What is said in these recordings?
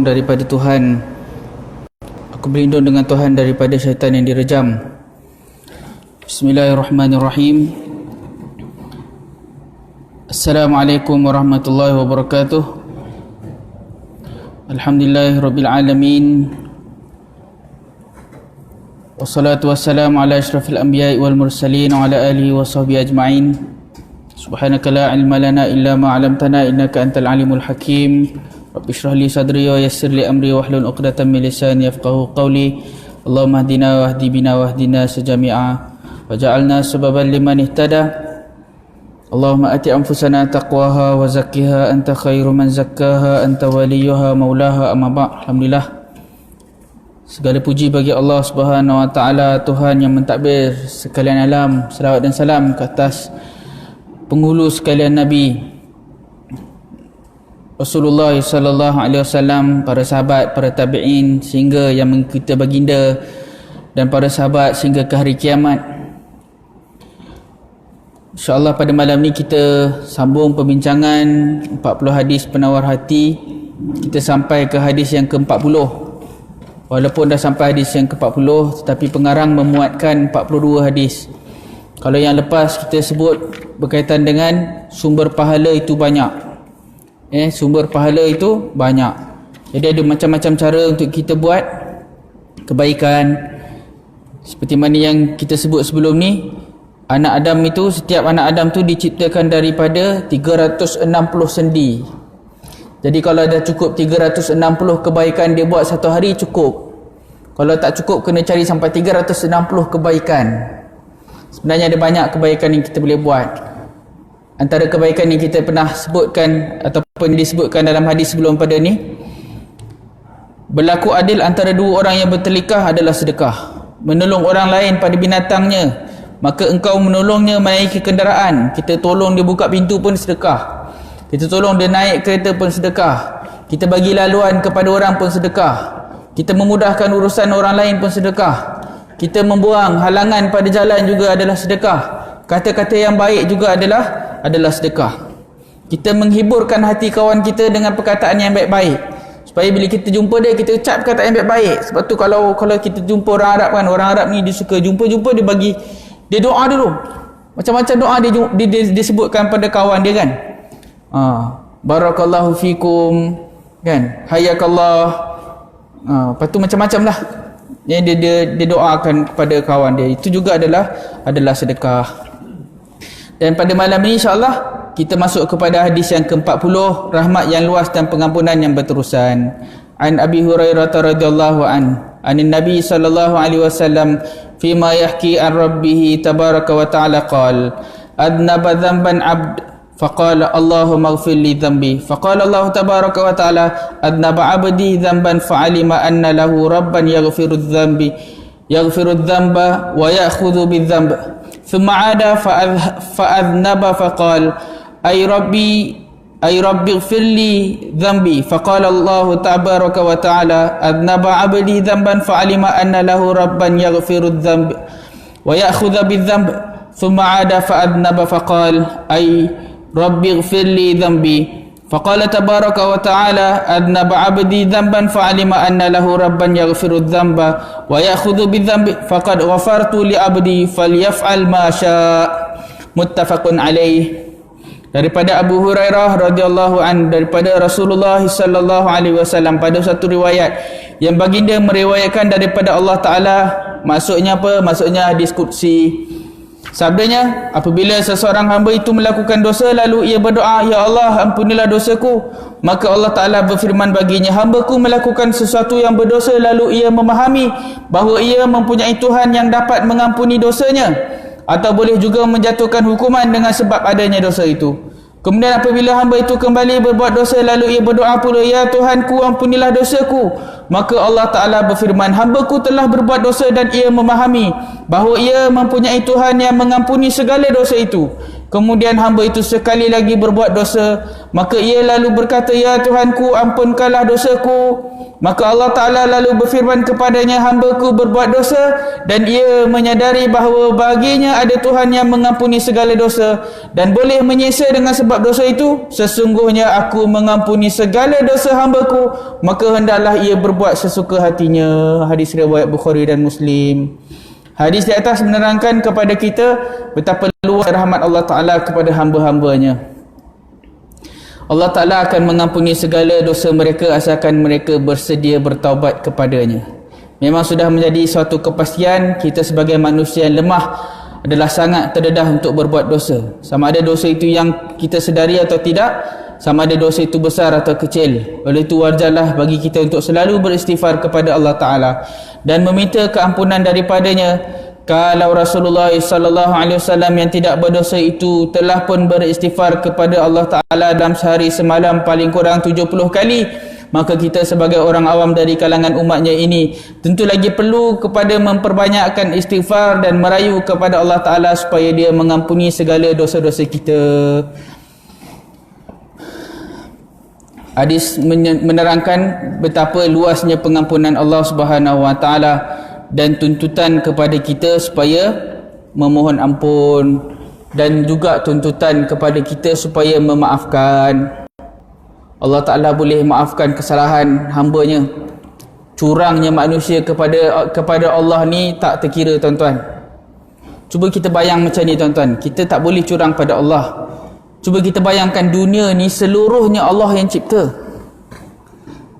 daripada Tuhan. Aku berlindung dengan Tuhan daripada syaitan yang direjam. Bismillahirrahmanirrahim. Assalamualaikum warahmatullahi wabarakatuh. Alhamdulillahirabbil alamin. Wassalatu wassalamu ala asyrafil anbiya'i wal mursalin wa ala alihi wa sahbihi ajma'in. Subhanaka la ilma lana illa ma 'allamtana innaka antal alimul hakim. Rabbi shrah li sadri wa yassir li amri wahlul 'uqdatam min lisani yafqahu qawli. Allahumma hdina wahdi bina wahdina sajami'a waj'alna sababan liman ihtada. Allahumma ati anfusana taqwaha wa zakkiha anta khairu man zakkaha anta waliyuha maulaha amma ba'. Alhamdulillah, segala puji bagi Allah Subhanahu wa taala, Tuhan yang mentadbir sekalian alam. Selawat dan salam ke atas penghulu sekalian Nabi Rasulullah sallallahu alaihi wasallam, para sahabat, para tabi'in sehingga yang mengikuti baginda, dan para sahabat sehingga ke hari kiamat. InsyaAllah pada malam ni kita sambung perbincangan 40 hadis penawar hati. Kita sampai ke hadis yang ke-40. Walaupun dah sampai hadis yang ke-40, tetapi pengarang memuatkan 42 hadis. Kalau yang lepas kita sebut berkaitan dengan sumber pahala itu banyak. Sumber pahala itu banyak. Jadi ada macam-macam cara untuk kita buat kebaikan. Seperti mana yang kita sebut sebelum ni, anak Adam itu, setiap anak Adam tu diciptakan daripada 360 sendi. Jadi kalau dah cukup 360 kebaikan dia buat satu hari, cukup. Kalau tak cukup, kena cari sampai 360 kebaikan. Sebenarnya ada banyak kebaikan yang kita boleh buat. Antara kebaikan yang kita pernah sebutkan ataupun disebutkan dalam hadis sebelum pada ni, berlaku adil antara dua orang yang bertelikah adalah sedekah. Menolong orang lain pada binatangnya, maka engkau menolongnya menaiki kenderaan. Kita tolong dia buka pintu pun sedekah. Kita tolong dia naik kereta pun sedekah. Kita bagi laluan kepada orang pun sedekah. Kita memudahkan urusan orang lain pun sedekah. Kita membuang halangan pada jalan juga adalah sedekah. Kata-kata yang baik juga adalah sedekah. Kita menghiburkan hati kawan kita dengan perkataan yang baik-baik, supaya bila kita jumpa dia, kita ucap perkataan yang baik-baik. Sebab tu kalau kita jumpa orang Arab kan, orang Arab ni dia suka jumpa dia doa dulu. Macam-macam doa dia sebutkan pada kawan dia kan. Barakallahu fikum kan, hayakallah. Lepas tu macam-macam lah yang dia doakan kepada kawan dia. Itu juga adalah sedekah. Dan pada malam ini insyaAllah kita masuk kepada hadis yang ke-40, rahmat yang luas dan pengampunan yang berterusan. An Abi Hurairah radhiyallahu anin Nabi sallallahu alaihi wasallam fima yahki an rabbih tabaraka wa ta'ala qala adnaba dhanban 'abd faqala Allahumma ighfir li dhanbi faqala Allah tabaraka wa ta'ala adnaba 'abdi dhanban fa'alima anna lahu rabban yaghfiru dhanba wa ya'khudhu bidh-dhanb ثم عاد فأذنب فقال أي ربي اغفر لي ذنبي فقال الله تبارك وتعالى أذنب عبدي ذنبا فعلم أن له ربا يغفر الذنب ويأخذ بالذنب ثم عاد فأذنب فقال أي ربي اغفر لي ذنبي فقال تبارك وتعالى أذنب عبدي ذنبا فعلم أن له ربا يغفر الذنب ويأخذ بالذنب فقد غفرت لعبدي فليفعل ما شاء متفق عليه. Daripada Abu Hurairah radhiyallahu an, daripada Rasulullah sallallahu alaihi wasallam, pada satu riwayat yang baginda meriwayatkan daripada Allah Taala. Maksudnya apa? Maksudnya hadis qudsi. Sabdanya, apabila seseorang hamba itu melakukan dosa lalu ia berdoa, ya Allah ampunilah dosaku, maka Allah Ta'ala berfirman baginya, hambaku melakukan sesuatu yang berdosa lalu ia memahami bahawa ia mempunyai Tuhan yang dapat mengampuni dosanya atau boleh juga menjatuhkan hukuman dengan sebab adanya dosa itu. Kemudian apabila hamba itu kembali berbuat dosa lalu ia berdoa pula, ya Tuhanku ampunilah dosaku, maka Allah Ta'ala berfirman, hambaku telah berbuat dosa dan ia memahami bahawa ia mempunyai Tuhan yang mengampuni segala dosa itu. kemudian hamba itu sekali lagi berbuat dosa, maka ia lalu berkata, ya Tuhanku, ampunkanlah dosaku. Maka Allah Ta'ala lalu berfirman kepadanya, hambaku berbuat dosa, dan ia menyadari bahawa baginya ada Tuhan yang mengampuni segala dosa dan boleh menyesa dengan sebab dosa itu. Sesungguhnya aku mengampuni segala dosa hambaku, maka hendaklah ia berbuat sesuka hatinya. Hadis riwayat Bukhari dan Muslim. Hadis di atas menerangkan kepada kita betapa luas rahmat Allah Ta'ala kepada hamba-hambanya. Allah Ta'ala akan mengampuni segala dosa mereka asalkan mereka bersedia bertaubat kepadanya. Memang sudah menjadi suatu kepastian kita sebagai manusia yang lemah adalah sangat terdedah untuk berbuat dosa. Sama ada dosa itu yang kita sedari atau tidak, sama ada dosa itu besar atau kecil. Oleh itu wajarlah bagi kita untuk selalu beristighfar kepada Allah Ta'ala dan meminta keampunan daripadanya. Kalau Rasulullah SAW yang tidak berdosa itu telah pun beristighfar kepada Allah Ta'ala dalam sehari semalam paling kurang 70 kali, maka kita sebagai orang awam dari kalangan umatnya ini tentu lagi perlu kepada memperbanyakkan istighfar dan merayu kepada Allah Ta'ala supaya dia mengampuni segala dosa-dosa kita. Hadis menerangkan betapa luasnya pengampunan Allah Subhanahu Wa Ta'ala dan tuntutan kepada kita supaya memohon ampun, dan juga tuntutan kepada kita supaya memaafkan. Allah Ta'ala boleh maafkan kesalahan hambanya. Curangnya manusia kepada Allah ni tak terkira, tuan-tuan. Cuba kita bayang macam ni, tuan-tuan. Kita tak boleh curang pada Allah. Cuba kita bayangkan dunia ni seluruhnya Allah yang cipta.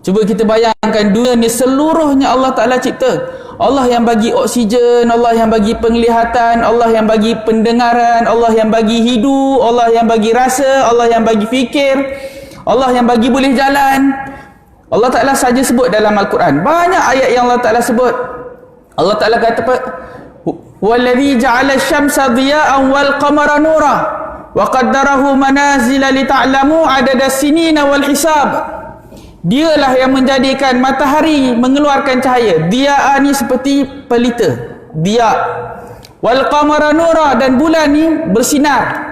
Cuba kita bayangkan dunia ni seluruhnya Allah Ta'ala cipta. Allah yang bagi oksigen, Allah yang bagi penglihatan, Allah yang bagi pendengaran, Allah yang bagi hidup, Allah yang bagi rasa, Allah yang bagi fikir, Allah yang bagi boleh jalan. Allah Ta'ala saja sebut dalam Al-Quran. Banyak ayat yang Allah Ta'ala sebut. Allah Ta'ala kata, وَالَّذِي جَعَلَ الشَّمْسَ ضِيَاءً وَالْقَمَرَ نُورًا وَقَدَّرَهُ مَنَازِلَ لِتَعْلَمُوا عَدَدَ السِّنِينَ وَالْحِسَابِ. Dialah yang menjadikan matahari mengeluarkan cahaya. Dia ni seperti pelita. Dia. Wal qamara nura, dan bulan ni bersinar.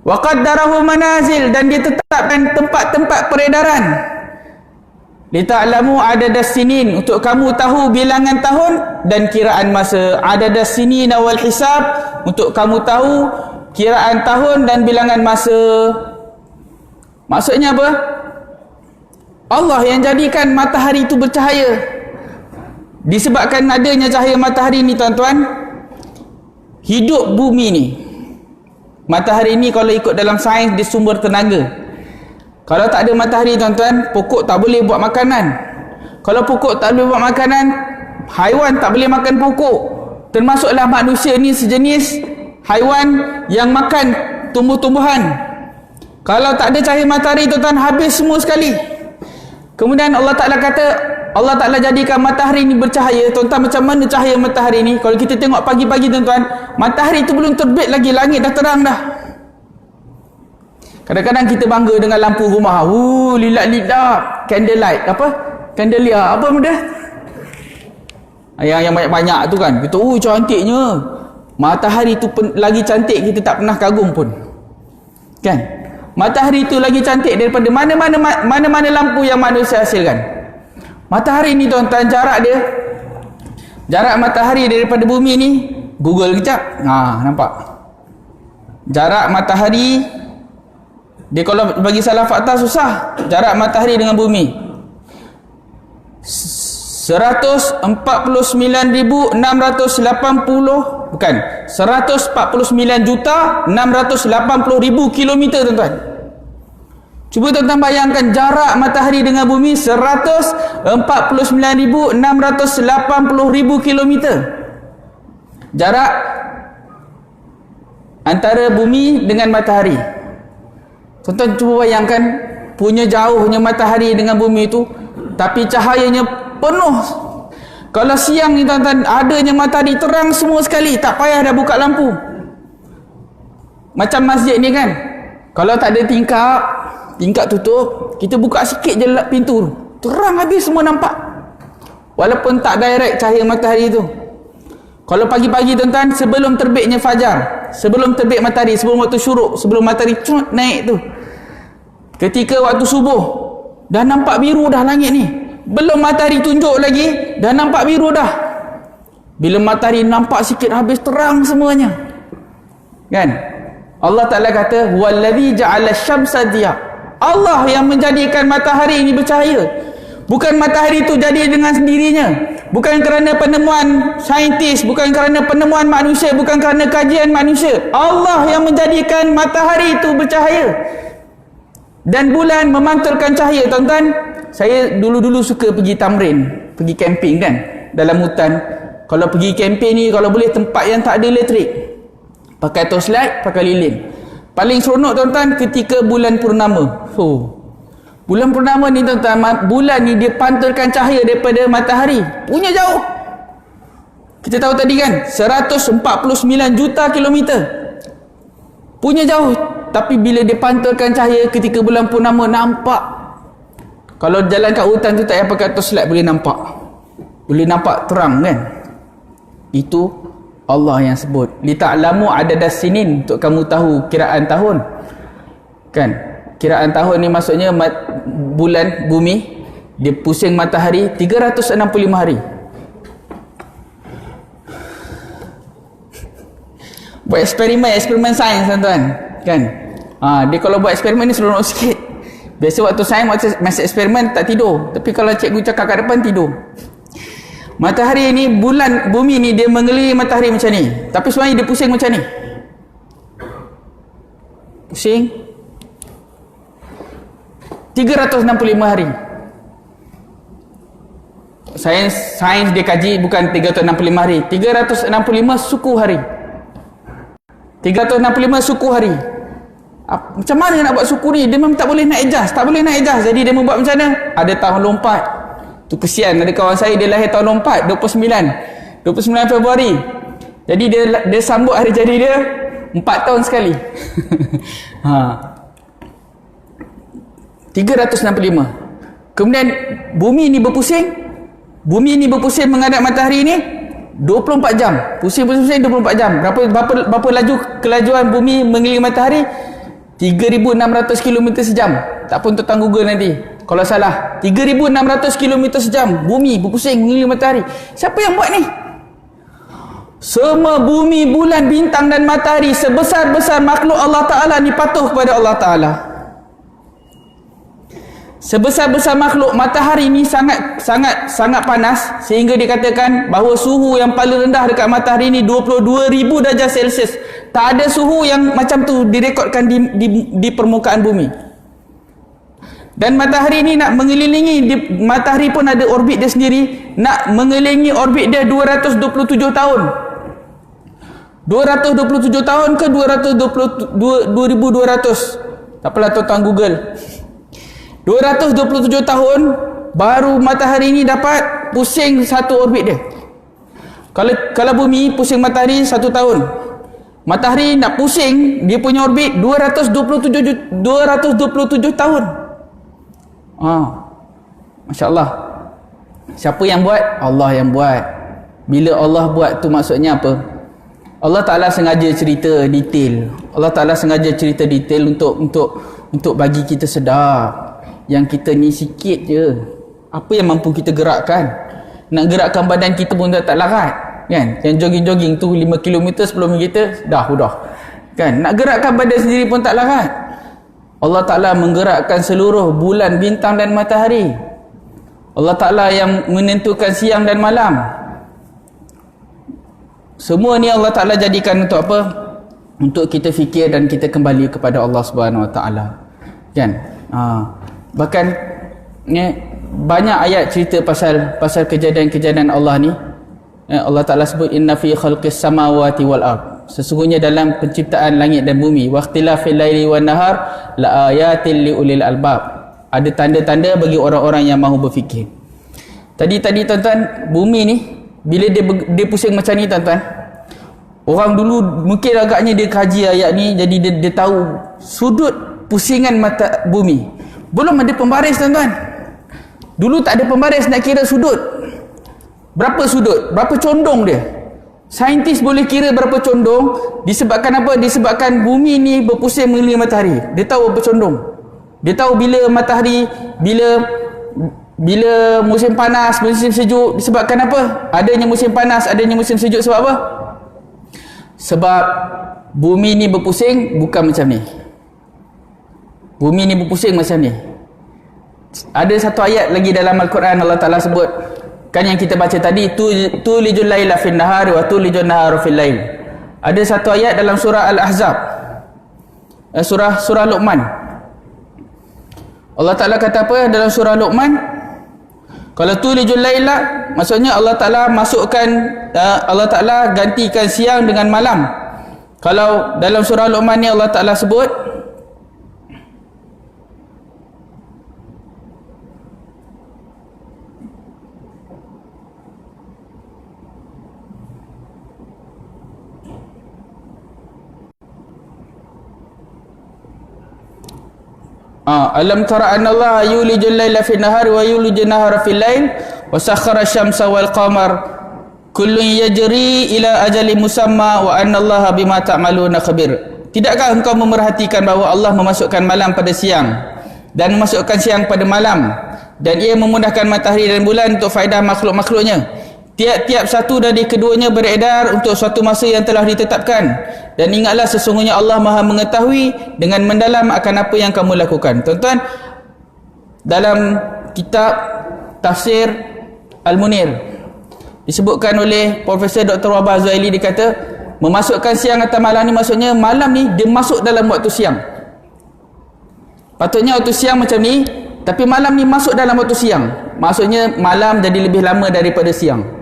Wa qaddarahu manazil, dan dia tetapkan tempat-tempat peredaran. Lita'lamu adadas sinin, untuk kamu tahu bilangan tahun dan kiraan masa. Adadas sinin wal hisab, untuk kamu tahu kiraan tahun dan bilangan masa. Maksudnya apa? Allah yang jadikan matahari itu bercahaya. Disebabkan adanya cahaya matahari ni, tuan-tuan, hidup bumi ni. Matahari ni kalau ikut dalam sains dia sumber tenaga. Kalau tak ada matahari, tuan-tuan, pokok tak boleh buat makanan. Kalau pokok tak boleh buat makanan, haiwan tak boleh makan pokok. Termasuklah manusia ni sejenis haiwan yang makan tumbuh-tumbuhan. Kalau tak ada cahaya matahari, tuan-tuan, habis semua sekali. Kemudian Allah Ta'ala kata, Allah Ta'ala jadikan matahari ni bercahaya. Tuan-tuan, macam mana cahaya matahari ni? Kalau kita tengok pagi-pagi, tuan-tuan, matahari tu belum terbit lagi, langit dah terang dah. Kadang-kadang kita bangga dengan lampu rumah. Lilat-lilat, candlelight, apa? Candelier, apa benda? Yang banyak-banyak tu kan. Kita, cantiknya. Matahari tu lagi cantik, kita tak pernah kagum pun. Kan? Matahari itu lagi cantik daripada mana-mana lampu yang manusia hasilkan. Matahari ni, tuan-tuan, jarak matahari daripada bumi ni, Google kejap, nampak jarak matahari dia. Kalau bagi salah fakta susah. Jarak matahari dengan bumi 149,680, bukan, 149,680,000 kilometer, tuan-tuan. Cuba tuan-tuan bayangkan jarak matahari dengan bumi 149,680,000 kilometer. Jarak antara bumi dengan matahari. Tuan-tuan cuba bayangkan, punya jauhnya matahari dengan bumi itu, tapi cahayanya penuh. Kalau siang ni, tuan-tuan, adanya matahari terang semua sekali, tak payah dah buka lampu. Macam masjid ni kan, kalau tak ada tingkap tutup, kita buka sikit je pintu, terang habis, semua nampak. Walaupun tak direct cahaya matahari tu. Kalau pagi-pagi, tuan-tuan, sebelum terbitnya fajar, sebelum terbit matahari, sebelum waktu syuruk, sebelum matahari naik tu, ketika waktu subuh dah nampak biru dah langit ni, belum matahari tunjuk lagi dah nampak biru dah. Bila matahari nampak sikit habis terang semuanya, kan? Allah Ta'ala kata wallazi ja'ala syamsa diya, Allah yang menjadikan matahari ini bercahaya. Bukan matahari itu jadi dengan sendirinya, bukan kerana penemuan saintis, bukan kerana penemuan manusia, bukan kerana kajian manusia. Allah yang menjadikan matahari itu bercahaya dan bulan memantulkan cahaya. Tuan-tuan, saya dulu-dulu suka pergi tamrin, pergi camping kan, dalam hutan. Kalau pergi camping ni, kalau boleh tempat yang tak ada elektrik, pakai torchlight, pakai lilin. Paling seronok tuan-tuan ketika bulan purnama. Bulan purnama ni tuan-tuan, bulan ni dia pantulkan cahaya daripada matahari, punya jauh. Kita tahu tadi kan, 149 juta kilometer, punya jauh. Tapi bila dia pantulkan cahaya ketika bulan purnama, nampak. Kalau jalan kat hutan tu tak payah pakai torchlight, boleh nampak. Boleh nampak terang kan. Itu Allah yang sebut li ta'lamu adadas sinin, untuk kamu tahu kiraan tahun. Kan? Kiraan tahun ni maksudnya bulan bumi dia pusing matahari 365 hari. Buat eksperimen sains tuan-tuan, kan? Dia kalau buat eksperimen ni seronok sikit. Biasa waktu sains masa eksperimen tak tidur, tapi kalau cikgu cakap kat depan tidur. Matahari ni, bulan bumi ni dia mengelilingi matahari macam ni, tapi sebenarnya dia pusing macam ni. Pusing 365 hari. Sains dia kaji bukan 365 hari, 365 suku hari. 365 suku hari. Macam mana nak buat suku ni? Dia memang tak boleh nak adjust, tak boleh nak adjust. Jadi dia membuat macam mana? Ada tahun lompat. Tu kesian, ada kawan saya dia lahir tahun lompat 29 Februari. Jadi dia sambut hari jadi dia 4 tahun sekali. 365. Kemudian bumi ni berpusing menghadap matahari ni 24 jam. Pusing-pusing 24 jam. Berapa laju kelajuan bumi mengelilingi matahari? 3,600 km sejam. Tak pun tuan Google nanti kalau salah. 3,600 km sejam bumi berpusing mengelilingi matahari. Siapa yang buat ni? Semua bumi, bulan, bintang dan matahari, sebesar-besar makhluk Allah Ta'ala ni patuh kepada Allah Ta'ala. Sebesar-besar makhluk, matahari ni sangat panas sehingga dikatakan bahawa suhu yang paling rendah dekat matahari ni 22,000 darjah Celsius. Tak ada suhu yang macam tu direkodkan di permukaan bumi. Dan matahari ni nak mengelilingi, matahari pun ada orbit dia sendiri, nak mengelilingi orbit dia 227 tahun. 227 tahun ke 2,200? Tak apalah tuan-tuan Google. 227 tahun baru matahari ni dapat pusing satu orbit dia. Kalau bumi pusing matahari 1 tahun, matahari nak pusing dia punya orbit 227 tahun. Masya Allah. Siapa yang buat? Allah yang buat. Bila Allah buat tu maksudnya apa? Allah Ta'ala sengaja cerita detail. Allah Ta'ala sengaja cerita detail untuk bagi kita sedar yang kita ni sikit je. Apa yang mampu kita gerakkan? Nak gerakkan badan kita pun tak larat, kan? Yang jogging-jogging tu 5 km 10 meter dah kan? Nak gerakkan badan sendiri pun tak larat. Allah Ta'ala menggerakkan seluruh bulan, bintang dan matahari. Allah Ta'ala yang menentukan siang dan malam. Semua ni Allah Ta'ala jadikan untuk apa? Untuk kita fikir dan kita kembali kepada Allah Subhanahu Wa Ta'ala, kan? Bahkan banyak ayat cerita pasal kejadian-kejadian Allah ni. Allah Ta'ala sebut inna fi khalqis samawati wal ard, sesungguhnya dalam penciptaan langit dan bumi, waqtilafil laili wan nahar la ayatil liulil albab, ada tanda-tanda bagi orang-orang yang mahu berfikir. Tadi tuan-tuan, bumi ni bila dia pusing macam ni tuan-tuan, orang dulu mungkin agaknya dia kaji ayat ni, jadi dia tahu sudut pusingan mata bumi. Belum ada pembaris tuan-tuan. Dulu tak ada pembaris nak kira sudut. Berapa sudut? Berapa condong dia? Saintis boleh kira berapa condong. Disebabkan apa? Disebabkan bumi ni berpusing mengelilingi matahari. Dia tahu berapa condong. Dia tahu bila matahari, bila musim panas, musim sejuk. Disebabkan apa? Adanya musim panas, adanya musim sejuk. Sebab apa? Sebab bumi ni berpusing bukan macam ni. Bumi ni berpusing macam ni. Ada satu ayat lagi dalam Al-Quran, Allah Ta'ala sebut, kan yang kita baca tadi, tulijul laila fin nahari wa tulijul nahara fil lail. Ada satu ayat dalam surah Al-Ahzab, surah Luqman. Allah Ta'ala kata apa dalam surah Luqman? Kalau tulijul laila, maksudnya Allah Ta'ala masukkan, Allah Ta'ala gantikan siang dengan malam. Kalau dalam surah Luqman ni Allah Ta'ala sebut, alam tara anna Allah yulijul laila fil nahari wa yulijul nahara fil lail wa sakhkhara asy-syamsa wal qamar kullun yajri ila ajalin musamma wa anna Allah bima ta'maluna khabir. Tidakkah engkau memerhatikan bahawa Allah memasukkan malam pada siang dan memasukkan siang pada malam, dan ia memudahkan matahari dan bulan untuk faedah makhluk-makhluknya. Tiap-tiap satu dari keduanya beredar untuk suatu masa yang telah ditetapkan. Dan ingatlah sesungguhnya Allah Maha mengetahui dengan mendalam akan apa yang kamu lakukan. Tuan-tuan, dalam kitab Tafsir Al-Munir disebutkan oleh Profesor Dr. Wahbah Zuhaili, dia kata memasukkan siang atau malam ni maksudnya malam ni dia masuk dalam waktu siang. Patutnya waktu siang macam ni, tapi malam ni masuk dalam waktu siang. Maksudnya malam jadi lebih lama daripada siang.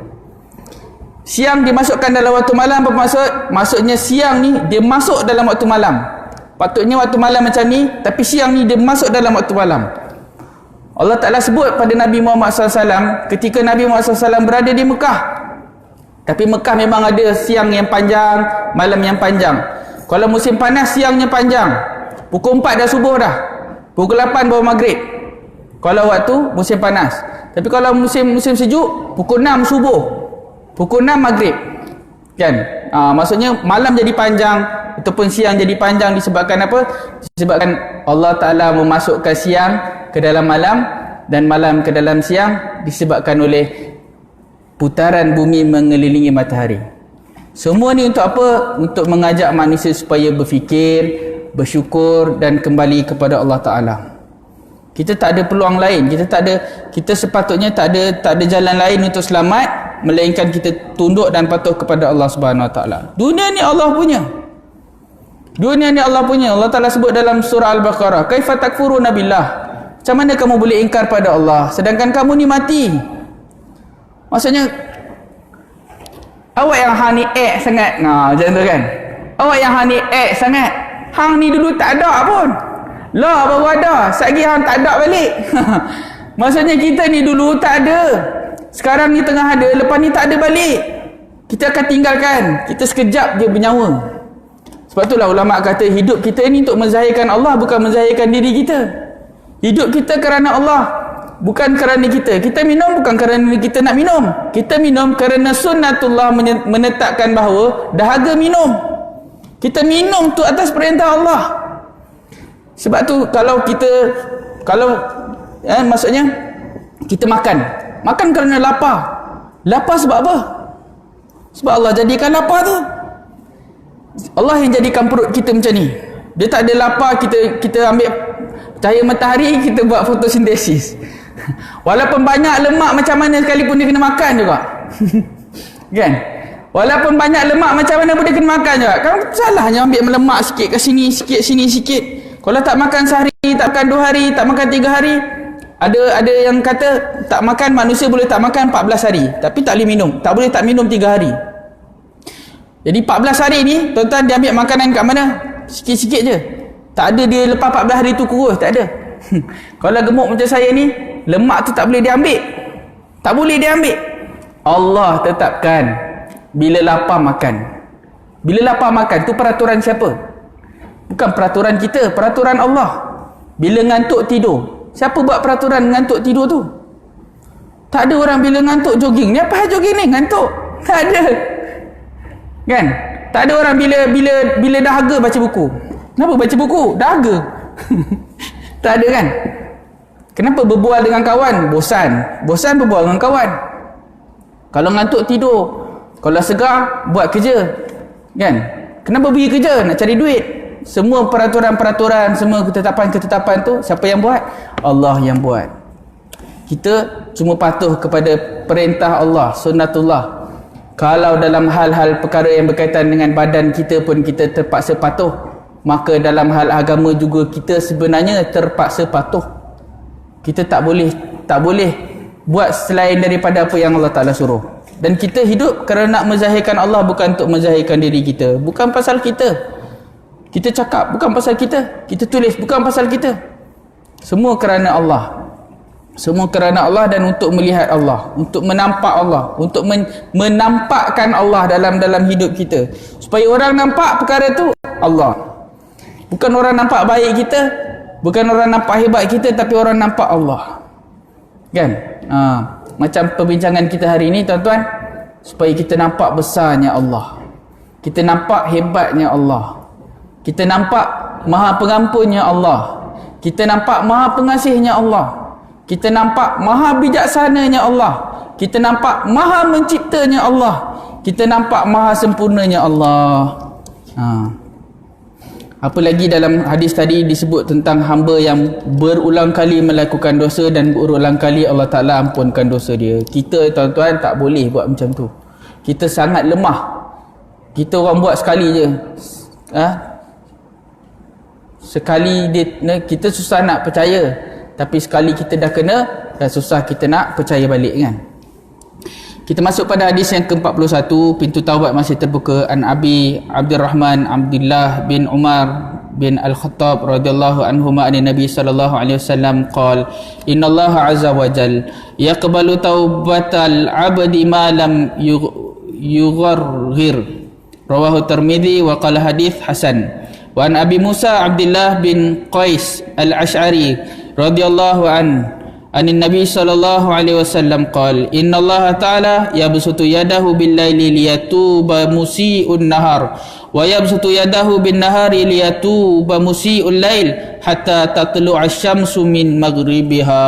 Siang dimasukkan dalam waktu malam, apa maksud? Maksudnya siang ni dia masuk dalam waktu malam. Patutnya waktu malam macam ni, tapi siang ni dia masuk dalam waktu malam. Allah Ta'ala sebut pada Nabi Muhammad SAW ketika Nabi Muhammad SAW berada di Mekah. Tapi Mekah memang ada siang yang panjang, malam yang panjang. Kalau musim panas siangnya panjang, pukul 4 dah subuh dah, pukul 8 baru maghrib. Kalau waktu musim panas. Tapi kalau musim sejuk, pukul 6 subuh, pukul 6 maghrib. Kan? Maksudnya malam jadi panjang ataupun siang jadi panjang disebabkan apa? Disebabkan Allah Ta'ala memasukkan siang ke dalam malam dan malam ke dalam siang disebabkan oleh putaran bumi mengelilingi matahari. Semua ni untuk apa? Untuk mengajak manusia supaya berfikir, bersyukur dan kembali kepada Allah Ta'ala. Kita tak ada peluang lain, kita sepatutnya tak ada jalan lain untuk selamat melainkan kita tunduk dan patuh kepada Allah Subhanahu Wa Taala. Dunia ni Allah punya. Dunia ni Allah punya. Allah Taala sebut dalam surah Al-Baqarah, "Kaifa takfuruna billah?" Macam mana kamu boleh ingkar pada Allah sedangkan kamu ni mati? Maksudnya awak yang hang ni sangat. Macam tu kan. Awak yang hang ni sangat. Hang ni dulu tak ada pun. Lah baru ada, satgi hang tak ada balik. Maksudnya kita ni dulu tak ada, sekarang ni tengah ada, lepas ni tak ada balik. Kita akan tinggalkan, kita sekejap je bernyawa. Sebab itulah ulama kata hidup kita ni untuk menzahirkan Allah, bukan menzahirkan diri kita. Hidup kita kerana Allah, bukan kerana kita. Kita minum bukan kerana kita nak minum. Kita minum kerana sunnatullah menetapkan bahawa dahaga minum. Kita minum tu atas perintah Allah. Sebab tu maksudnya kita makan kerana lapar. Lapar sebab apa? Sebab Allah jadikan lapar tu. Allah yang jadikan perut kita macam ni. Dia tak ada lapar, kita ambil cahaya matahari, kita buat fotosintesis. Walaupun banyak lemak macam mana sekalipun dia kena makan juga. Kan? Walaupun banyak lemak macam mana pun dia kena makan juga. Kan salahnya ambil lemak sikit ke sini, sikit sini sikit. Kalau tak makan sehari, tak makan 2 hari, tak makan 3 hari. Ada yang kata tak makan, manusia boleh tak makan 14 hari, tapi tak boleh minum. Tak boleh tak minum 3 hari. Jadi 14 hari ni, tuan-tuan dia ambil makanan kat mana? Sikit-sikit je. Tak ada dia lepas 14 hari tu kurus, tak ada. Kalau gemuk macam saya ni, lemak tu tak boleh diambil. Tak boleh diambil. Allah tetapkan bila lapar makan. Bila lapar makan tu peraturan siapa? Bukan peraturan kita, peraturan Allah. Bila ngantuk tidur, siapa buat peraturan ngantuk tidur tu? Tak ada orang bila ngantuk jogging. Ni apa jogging ni? Ngantuk? Tak ada. Kan? Tak ada orang bila dahaga baca buku. Kenapa baca buku? Dahaga. Tak ada kan? Kenapa berbual dengan kawan? Bosan berbual dengan kawan. Kalau ngantuk tidur, kalau segar buat kerja. Kan? Kenapa pergi kerja? Nak cari duit. Semua peraturan-peraturan, semua ketetapan-ketetapan tu siapa yang buat? Allah yang buat. Kita cuma patuh kepada perintah Allah, sunnatullah. Kalau dalam hal-hal perkara yang berkaitan dengan badan kita pun kita terpaksa patuh, maka dalam hal agama juga kita sebenarnya terpaksa patuh. Kita tak boleh buat selain daripada apa yang Allah Ta'ala suruh. Dan kita hidup kerana nak menzahirkan Allah, bukan untuk menzahirkan diri kita. Bukan pasal kita. Kita cakap bukan pasal kita. Kita tulis bukan pasal kita. Semua kerana Allah. Semua kerana Allah dan untuk melihat Allah, untuk menampak Allah, untuk menampakkan Allah dalam hidup kita. Supaya orang nampak perkara tu Allah. Bukan orang nampak baik kita, bukan orang nampak hebat kita, tapi orang nampak Allah. Kan? Macam perbincangan kita hari ini, tuan-tuan, supaya kita nampak besarnya Allah. Kita nampak hebatnya Allah. Kita nampak maha pengampunnya Allah. Kita nampak maha pengasihnya Allah. Kita nampak maha bijaksananya Allah. Kita nampak maha menciptanya Allah. Kita nampak maha sempurnanya Allah. Apa lagi dalam hadis tadi disebut tentang hamba yang berulang kali melakukan dosa dan berulang kali Allah Ta'ala ampunkan dosa dia. Kita, tuan-tuan, tak boleh buat macam tu. Kita sangat lemah. Kita orang buat sekali je. Sekali kita susah nak percaya. Tapi sekali kita dah kena, dah susah kita nak percaya balik, kan? Kita masuk pada hadis yang ke-41. Pintu taubat masih terbuka. An Abi Abdurrahman Abdullah bin Umar bin Al-Khattab radhiyallahu anhuma an Nabi sallallahu alaihi wasallam qala innallaha azza wa jal yaqbalu taubatal abdi ma lam yugharghir. Rawahu Tirmidzi wa qala hadis hasan. Wa an Abi Musa Abdullah bin Qais Al-Asy'ari radhiyallahu anin Nabi sallallahu alaihi wasallam qala innallaha ta'ala yabsutu yadahu bil laili liyatuba musii'un nahar wa yabsutu yadahu bin nahari liyatuba musii'ul lail hatta tatlu'a asy-syamsu min maghribiha.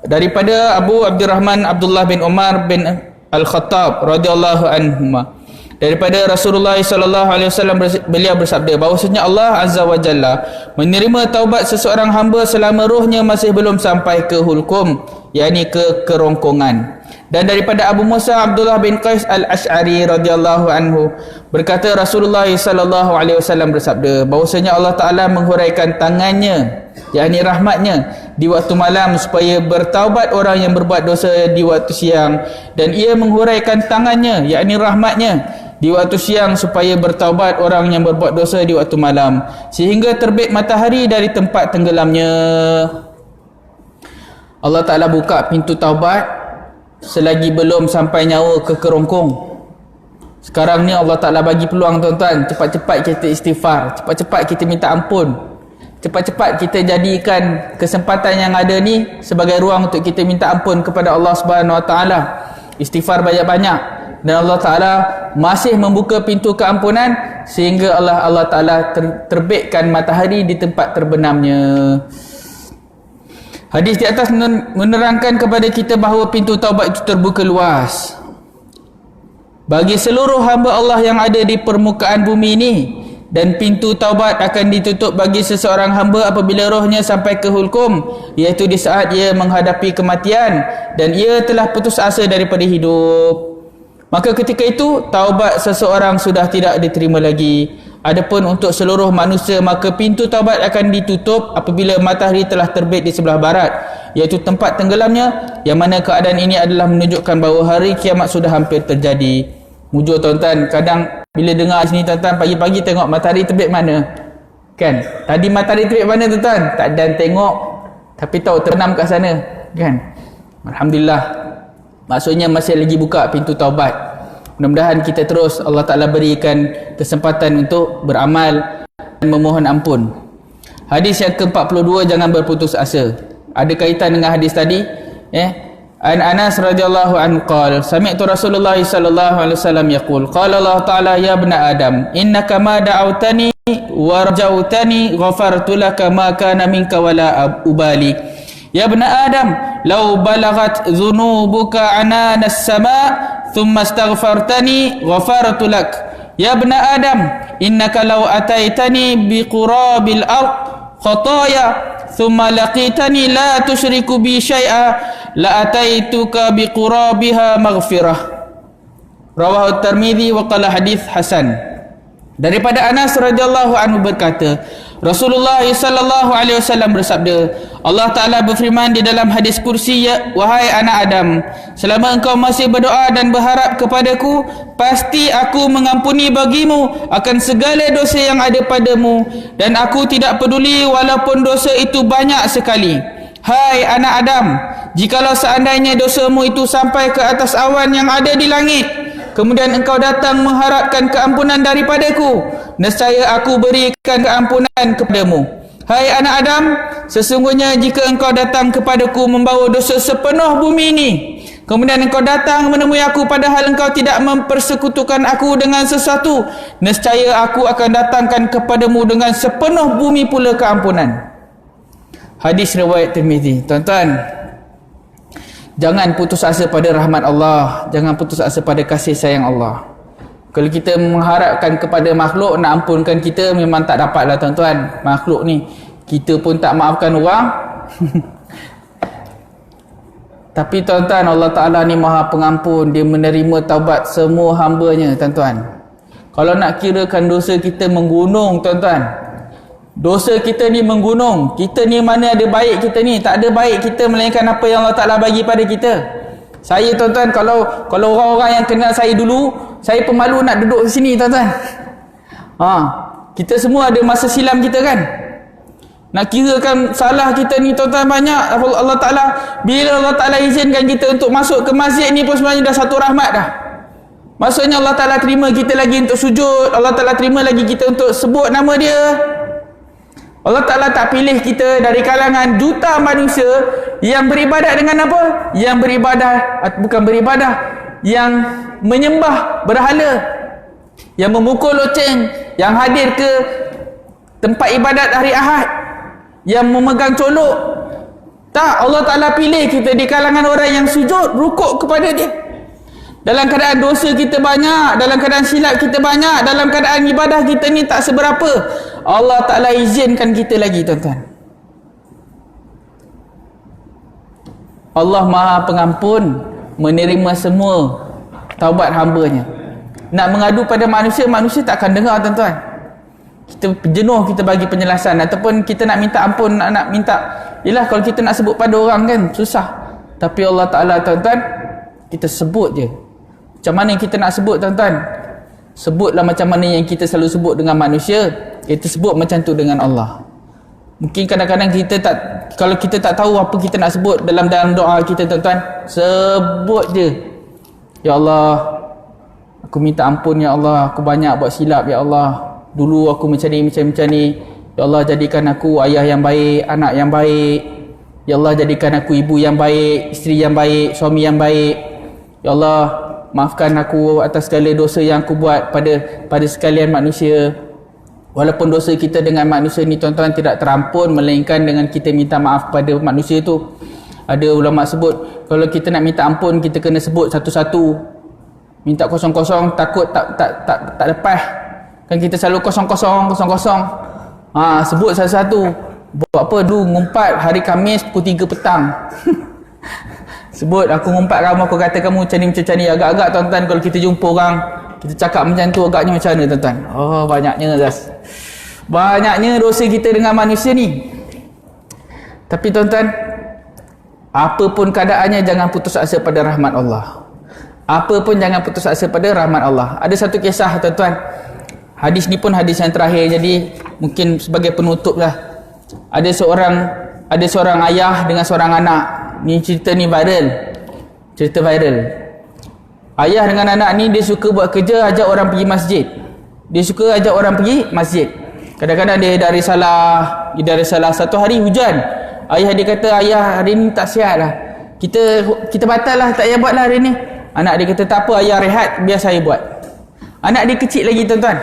Daripada Abu Abdurrahman Abdullah bin Umar bin Al-Khattab radhiyallahu anhuma, daripada Rasulullah sallallahu alaihi wasallam, beliau bersabda bahwasanya Allah azza wa jalla menerima taubat seseorang hamba selama rohnya masih belum sampai ke hulkum, yakni ke kerongkongan. Dan daripada Abu Musa Abdullah bin Qais Al-Asy'ari radhiyallahu anhu berkata Rasulullah sallallahu alaihi wasallam bersabda bahwasanya Allah Taala menghuraikan tangannya, yakni rahmatnya, di waktu malam supaya bertaubat orang yang berbuat dosa di waktu siang, dan ia menghuraikan tangannya, yakni rahmatnya, di waktu siang supaya bertaubat orang yang berbuat dosa di waktu malam, sehingga terbit matahari dari tempat tenggelamnya. Allah Ta'ala buka pintu taubat selagi belum sampai nyawa ke kerongkong. Sekarang ni Allah Ta'ala bagi peluang, tuan-tuan, cepat-cepat kita istighfar, cepat-cepat kita minta ampun, cepat-cepat kita jadikan kesempatan yang ada ni sebagai ruang untuk kita minta ampun kepada Allah Subhanahu Wa Ta'ala. Istighfar banyak-banyak, dan Allah Ta'ala masih membuka pintu keampunan sehingga Allah Ta'ala terbitkan matahari di tempat terbenamnya. Hadis di atas menerangkan kepada kita bahawa pintu taubat itu terbuka luas bagi seluruh hamba Allah yang ada di permukaan bumi ini, dan pintu taubat akan ditutup bagi seseorang hamba apabila rohnya sampai ke hulkum, iaitu di saat ia menghadapi kematian dan ia telah putus asa daripada hidup. Maka ketika itu taubat seseorang sudah tidak diterima lagi. Adapun untuk seluruh manusia, maka pintu taubat akan ditutup apabila matahari telah terbit di sebelah barat, iaitu tempat tenggelamnya, yang mana keadaan ini adalah menunjukkan bahawa hari kiamat sudah hampir terjadi. Mujur, tuan-tuan, kadang bila dengar sini, tuan-tuan, pagi-pagi tengok matahari terbit mana, kan? Tadi matahari terbit mana, tuan-tuan? Tak dan tengok, tapi tahu terbenam kat sana, kan? Alhamdulillah, maksudnya masih lagi buka pintu taubat. Mudah-mudahan kita terus Allah Ta'ala berikan kesempatan untuk beramal dan memohon ampun. Hadis yang ke-42, jangan berputus asa. Ada kaitan dengan hadis tadi. An Anas radhiyallahu anhu qala sami'tu Rasulullah sallallahu alaihi wasallam yaqul qala Allah ta'ala ya ibna Adam innaka ma da'awtani wa rajautani ghafartu laka ma kana minka wala ubali ya ibna Adam law balaghat dhunubuka anana as-sama' thumma astaghfartani ghafartu lak ya ibna Adam innaka law ataitani biqurabil ard khataya thumma laqitani la tusyriku bi syai'a la ataituka biqurabiha maghfirah. Rawahu Tirmizi wa qala hadis hasan. Daripada Anas radhiyallahu anhu berkata, Rasulullah sallallahu alaihi wasallam bersabda, Allah Taala berfirman di dalam hadis kursi, ya wahai anak Adam, selama engkau masih berdoa dan berharap kepadaku, pasti aku mengampuni bagimu akan segala dosa yang ada padamu, dan aku tidak peduli walaupun dosa itu banyak sekali. Hai anak Adam, jikalau seandainya dosamu itu sampai ke atas awan yang ada di langit, kemudian engkau datang mengharapkan keampunan daripadaku, nescaya aku berikan keampunan kepadamu. Hai anak Adam, sesungguhnya jika engkau datang kepadaku membawa dosa sepenuh bumi ini, kemudian engkau datang menemui aku padahal engkau tidak mempersekutukan aku dengan sesuatu, nescaya aku akan datangkan kepadamu dengan sepenuh bumi pula keampunan. Hadis riwayat Tirmizi. Tuan-tuan, jangan putus asa pada rahmat Allah, jangan putus asa pada kasih sayang Allah. Kalau kita mengharapkan kepada makhluk nak ampunkan kita, memang tak dapatlah tuan-tuan. Makhluk ni, kita pun tak maafkan orang. Tapi tuan-tuan, Allah Ta'ala ni maha pengampun, dia menerima taubat semua hamba-Nya tuan-tuan. Kalau nak kirakan dosa kita menggunung tuan-tuan, dosa kita ni menggunung. Kita ni mana ada baik kita ni? Tak ada baik kita melainkan apa yang Allah Ta'ala bagi pada kita. Saya tuan-tuan, kalau orang-orang yang kenal saya dulu, saya pemalu nak duduk di sini tuan-tuan. Kita semua ada masa silam kita kan. Nak kirakan salah kita ni tuan-tuan banyak. Allah Ta'ala, bila Allah Ta'ala izinkan kita untuk masuk ke masjid ni pun sebenarnya dah satu rahmat dah. Maksudnya Allah Ta'ala terima kita lagi untuk sujud, Allah Ta'ala terima lagi kita untuk sebut nama dia. Allah Ta'ala tak pilih kita dari kalangan juta manusia yang beribadat dengan apa? Yang beribadah, bukan beribadah, yang menyembah berhala, yang memukul loceng, yang hadir ke tempat ibadat hari Ahad, yang memegang colok. Tak, Allah Ta'ala pilih kita di kalangan orang yang sujud, rukuk kepada dia. Dalam keadaan dosa kita banyak, dalam keadaan silap kita banyak, dalam keadaan ibadah kita ni tak seberapa, Allah Ta'ala izinkan kita lagi tuan-tuan. Allah Maha Pengampun, menerima semua taubat hamba-Nya. Nak mengadu pada manusia, manusia tak akan dengar tuan-tuan. Kita jenuh kita bagi penjelasan, ataupun kita nak minta ampun, nak minta, yelah kalau kita nak sebut pada orang kan susah. Tapi Allah Ta'ala tuan-tuan, kita sebut je. Macam mana kita nak sebut tuan-tuan? Sebutlah macam mana yang kita selalu sebut dengan manusia, kita sebut macam tu dengan Allah. Mungkin kadang-kadang kita tak, kalau kita tak tahu apa kita nak sebut dalam doa kita tuan-tuan, sebut je. Ya Allah, aku minta ampun ya Allah, aku banyak buat silap ya Allah. Dulu aku macam ni. Ya Allah, jadikan aku ayah yang baik, anak yang baik. Ya Allah, jadikan aku ibu yang baik, isteri yang baik, suami yang baik. Ya Allah, maafkan aku atas segala dosa yang aku buat pada sekalian manusia. Walaupun dosa kita dengan manusia ni tuan-tuan tidak terampun, melainkan dengan kita minta maaf pada manusia tu. Ada ulama sebut, kalau kita nak minta ampun, kita kena sebut satu-satu. Minta kosong-kosong, takut tak lepas. Kan kita selalu kosong-kosong. Sebut satu-satu. Buat apa? Dulu ngumpat hari Khamis pukul 3 petang. Sebut, aku ngumpat kamu, aku kata kamu macam ni. Agak-agak tuan-tuan, kalau kita jumpa orang, kita cakap macam tu, agaknya macam mana tuan-tuan? Oh, banyaknya dosa kita dengan manusia ni. Tapi tuan-tuan, apa pun keadaannya, jangan putus asa pada rahmat Allah. Apa pun jangan putus asa pada rahmat Allah. Ada satu kisah tuan-tuan, hadis ni pun hadis yang terakhir, jadi mungkin sebagai penutup lah. Ada seorang ayah dengan seorang anak. Ni cerita ni viral. Ayah dengan anak ni dia suka buat kerja, ajak orang pergi masjid. Kadang-kadang dia dari salah satu hari hujan. Ayah dia kata, ayah hari ni tak sihat lah. Kita batal lah, tak payah buat lah hari ni. Anak dia kata, tak apa ayah rehat, biar saya buat. Anak dia kecil lagi tuan-tuan.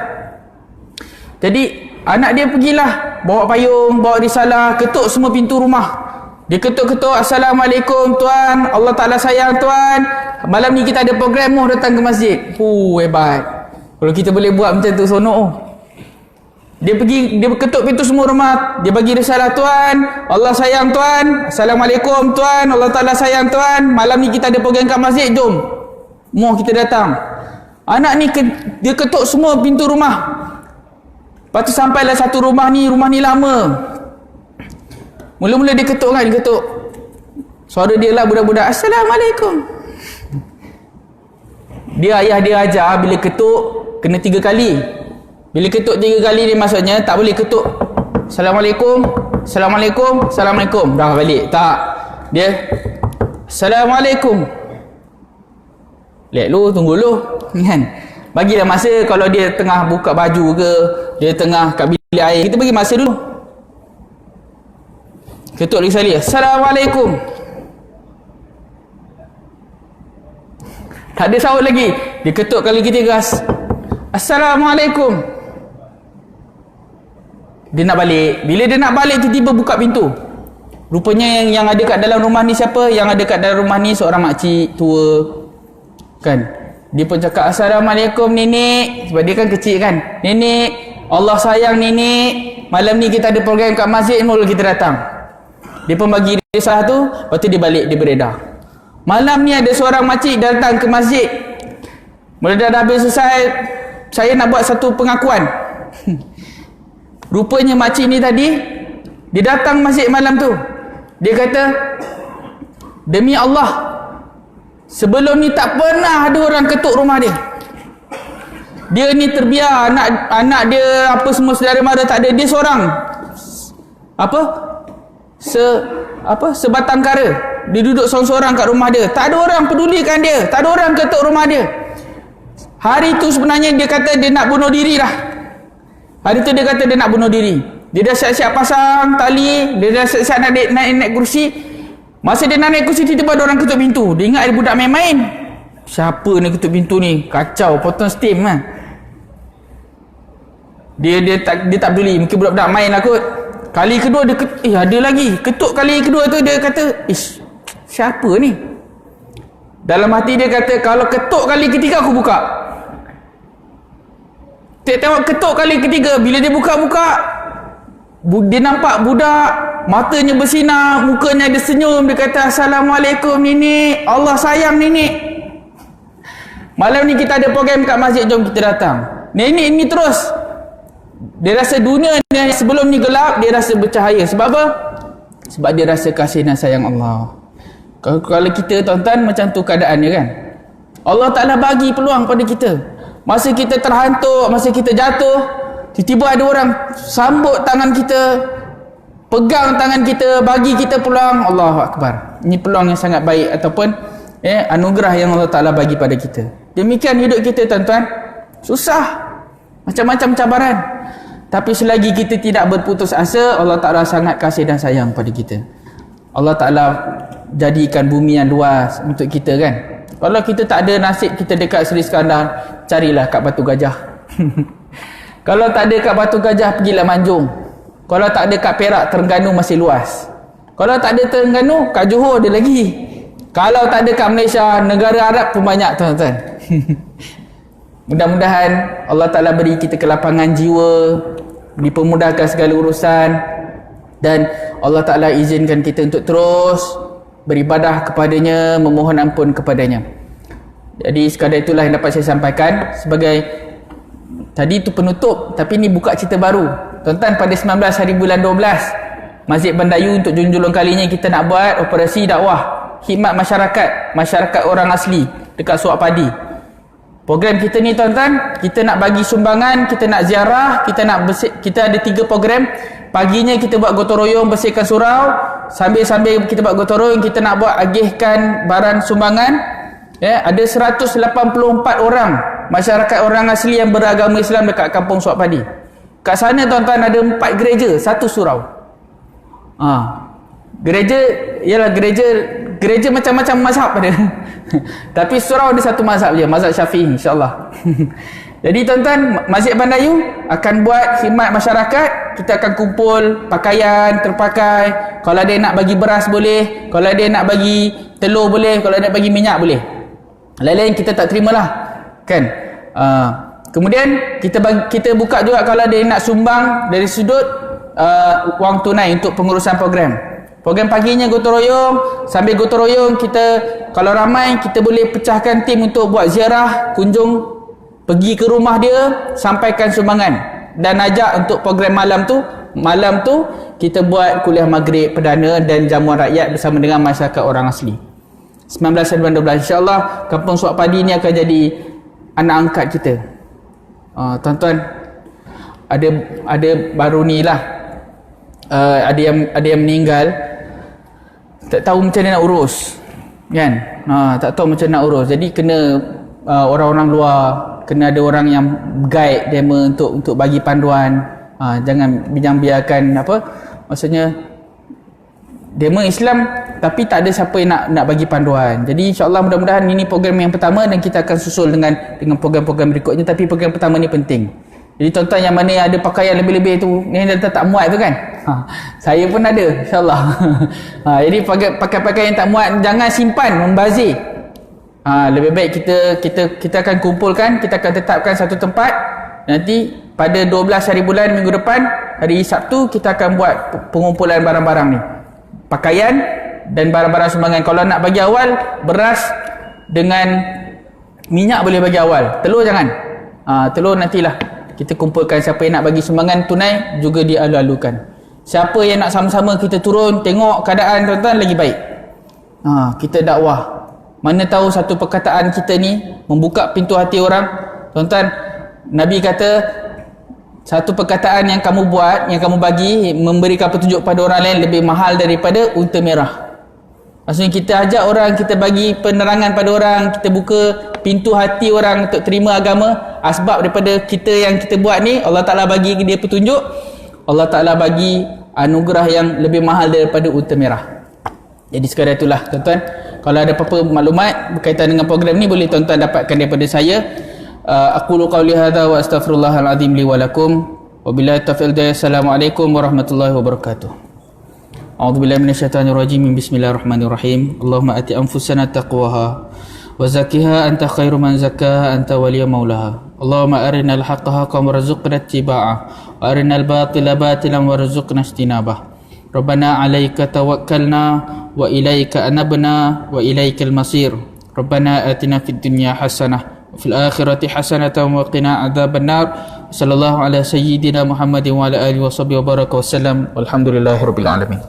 Jadi anak dia pergilah, bawa payung, bawa risalah, ketuk semua pintu rumah. Dia ketuk-ketuk, Assalamualaikum tuan, Allah Ta'ala sayang tuan, malam ni kita ada program, mau datang ke masjid. Hebat. Kalau kita boleh buat macam tu, sonok. Dia pergi, dia ketuk pintu semua rumah, dia bagi risalah, tuan, Allah sayang tuan, Assalamualaikum tuan, Allah Ta'ala sayang tuan, malam ni kita ada program kat masjid, jom. Mau kita datang. Anak ni dia ketuk semua pintu rumah. Lepas tu sampailah satu rumah ni lama. Mula-mula dia ketuk kan, dia ketuk. Suara dia lah budak-budak, Assalamualaikum. Dia ayah dia ajar bila ketuk kena 3 kali. Bila ketuk 3 kali ni maksudnya tak boleh ketuk Assalamualaikum, Assalamualaikum, Assalamualaikum. Dah balik. Tak. Dia Assalamualaikum. Let lu, tunggu lu. Kan? Bagilah masa kalau dia tengah buka baju ke, dia tengah kat bilik air, kita bagi masa dulu. Ketuk lagi sekali, Assalamualaikum. Tak ada sahut lagi. Dia ketuk kali ketiga, Assalamualaikum. Dia nak balik. Bila dia nak balik, tiba-tiba buka pintu. Rupanya yang ada kat dalam rumah ni siapa? Yang ada kat dalam rumah ni seorang makcik tua. Kan? Dia pun cakap, Assalamualaikum nenek. Sebab dia kan kecil kan. Nenek, Allah sayang nenek. Malam ni kita ada program kat masjid, mula kita datang. Dia pun bagi risalah tu, lepas tu dia balik, dia beredar. Malam ni ada seorang makcik datang ke masjid. Mula dah habis selesai, saya nak buat satu pengakuan. Rupanya makcik ni tadi, dia datang masjid malam tu. Dia kata, demi Allah, sebelum ni tak pernah ada orang ketuk rumah dia. Dia ni terbiar, anak dia apa semua saudara mara tak ada, dia seorang. Sebatang kara. Dia duduk seorang-seorang kat rumah dia. Tak ada orang pedulikan dia. Tak ada orang ketuk rumah dia. Hari tu sebenarnya dia kata dia nak bunuh diri lah. Hari tu dia kata dia nak bunuh diri. Dia dah siap-siap pasang tali. Dia dah siap-siap nak naik kursi. Masa dia nak naik kursi, tiba-tiba ada orang ketuk pintu. Dia ingat ada budak main-main. Siapa ni ketuk pintu ni? Kacau, potong steam lah. Dia tak peduli. Mungkin budak-budak main lah kot. Kali kedua dia ada lagi. Ketuk kali kedua tu dia kata, siapa ni? Dalam hati dia kata, kalau ketuk kali ketiga aku buka. Tengok ketuk kali ketiga, bila dia buka-buka, dia nampak budak, matanya bersinar, mukanya ada senyum, dia kata, Assalamualaikum nenek, Allah sayang nenek. Malam ni kita ada program kat masjid, jom kita datang. Nenek ni terus, dia rasa dunia ni sebelum ni gelap, dia rasa bercahaya. Sebab apa? Sebab dia rasa kasih dan sayang Allah. Kalau kita tuan-tuan macam tu keadaannya kan, Allah Ta'ala bagi peluang pada kita. Masa kita terhantuk, masa kita jatuh, tiba-tiba ada orang sambut tangan kita, pegang tangan kita, bagi kita peluang. Allahu Akbar. Ini peluang yang sangat baik ataupun anugerah yang Allah Ta'ala bagi pada kita. Demikian hidup kita tuan-tuan. Susah, macam-macam cabaran, tapi selagi kita tidak berputus asa, Allah Ta'ala sangat kasih dan sayang pada kita. Allah Ta'ala jadikan bumi yang luas untuk kita kan. Kalau kita tak ada nasib kita dekat Seri Skandar, carilah kat Batu Gajah. Kalau tak ada kat Batu Gajah, pergilah Manjung. Kalau tak ada kat Perak, Terengganu masih luas. Kalau tak ada Terengganu, kat Johor ada lagi. Kalau tak ada kat Malaysia, negara Arab pun banyak tuan-tuan. Mudah-mudahan Allah Ta'ala beri kita kelapangan jiwa, dipermudahkan segala urusan, dan Allah Ta'ala izinkan kita untuk terus beribadah kepadanya, memohon ampun kepadanya. Jadi sekadar itulah yang dapat saya sampaikan. Sebagai tadi itu penutup, tapi ini buka cerita baru tuan-tuan. Pada 19 hari bulan 12, Masjid Bandayu untuk junjulung kalinya kita nak buat operasi dakwah khidmat masyarakat orang asli dekat Suak Padi. Program kita ni tuan-tuan, kita nak bagi sumbangan, kita nak ziarah, kita ada 3 program. Paginya kita buat gotong royong bersihkan surau, sambil-sambil kita buat gotong royong, kita nak buat agihkan barang sumbangan. Ada 184 orang masyarakat orang asli yang beragama Islam dekat kampung Suak Padi. Kat sana tuan-tuan ada 4 gereja, 1 surau. Gereja ialah gereja macam-macam mazhab ada. Tapi surau ada satu mazhab je, mazhab Syafi'i insya-Allah. Jadi tuan-tuan, Masjid Bandayu akan buat khidmat masyarakat. Kita akan kumpul pakaian terpakai. Kalau ada nak bagi beras boleh, kalau ada nak bagi telur boleh, kalau ada nak bagi minyak boleh. Lain-lain kita tak terimalah, kan? Kemudian kita buka juga kalau ada nak sumbang dari sudut wang tunai untuk pengurusan program. Program paginya gotong royong, sambil gotong royong kita kalau ramai kita boleh pecahkan tim untuk buat ziarah, kunjung pergi ke rumah dia, sampaikan sumbangan dan ajak untuk program malam tu kita buat kuliah maghrib perdana dan jamuan rakyat bersama dengan masyarakat orang asli. 19 dan 12 insya-Allah Kampung Suak Padi ni akan jadi anak angkat kita. Tuan-tuan, ada baru ni lah, ada yang meninggal, tak tahu macam mana nak urus, kan? Tak tahu macam nak urus, jadi kena orang-orang luar, kena ada orang yang guide dia untuk bagi panduan. Jangan biarkan maksudnya demo Islam tapi tak ada siapa yang nak bagi panduan. Jadi insya-Allah mudah-mudahan ini program yang pertama dan kita akan susul dengan program-program berikutnya, tapi program pertama ni penting. Jadi tuan-tuan yang mana ada pakaian lebih-lebih tu, ni dah tak muat tu kan? Saya pun ada insya-Allah. Jadi pakai pakaian yang tak muat jangan simpan membazir. Lebih baik kita akan kumpulkan, kita akan tetapkan satu tempat. Nanti pada 12 hari bulan minggu depan, hari Sabtu, kita akan buat pengumpulan barang-barang ni, pakaian dan barang-barang sumbangan. Kalau nak bagi awal, beras dengan minyak boleh bagi awal, telur jangan. Telur nantilah kita kumpulkan. Siapa yang nak bagi sumbangan tunai juga dialu-alukan. Siapa yang nak sama-sama kita turun tengok keadaan tuan-tuan, lagi baik. Kita dakwah. Mana tahu satu perkataan kita ni membuka pintu hati orang. Tuan-tuan, Nabi kata satu perkataan yang kamu buat, yang kamu bagi, memberikan petunjuk pada orang lain lebih mahal daripada unta merah. Maksudnya kita ajak orang, kita bagi penerangan pada orang, kita buka pintu hati orang untuk terima agama. Asbab daripada kita yang kita buat ni, Allah Ta'ala bagi dia petunjuk, Allah Ta'ala bagi anugerah yang lebih mahal daripada unta merah. Jadi sekadar itulah tuan-tuan, kalau ada apa-apa maklumat berkaitan dengan program ni boleh tuan-tuan dapatkan daripada saya. Aqulu qawli hadza wa astaghfirullahal azim li wa lakum. Wabillahi taufiq. Assalamualaikum warahmatullahi wabarakatuh. A'udzubillahi minasyaitonir rajim. Bismillahirrahmanirrahim. Allahumma ati anfusana taqwaha wa zakkiha anta khairu man zakkaha anta waliyyu maulaha. Allahumma arinal haqqa haqqan warzuqna ittiba'ah wa arinal batila batilan warzuqna ijtinabah. Rabbana 'alaika tawakkalna wa ilaika anabna wa ilaikal masir. Rabbana atina fid dunya hasanah wa fil akhirati hasanatan wa qina adzabannar. Sallallahu ala sayyidina Muhammadin wa ala alihi wa sahbihi wa baraka wasallam. Walhamdulillahirabbil alamin.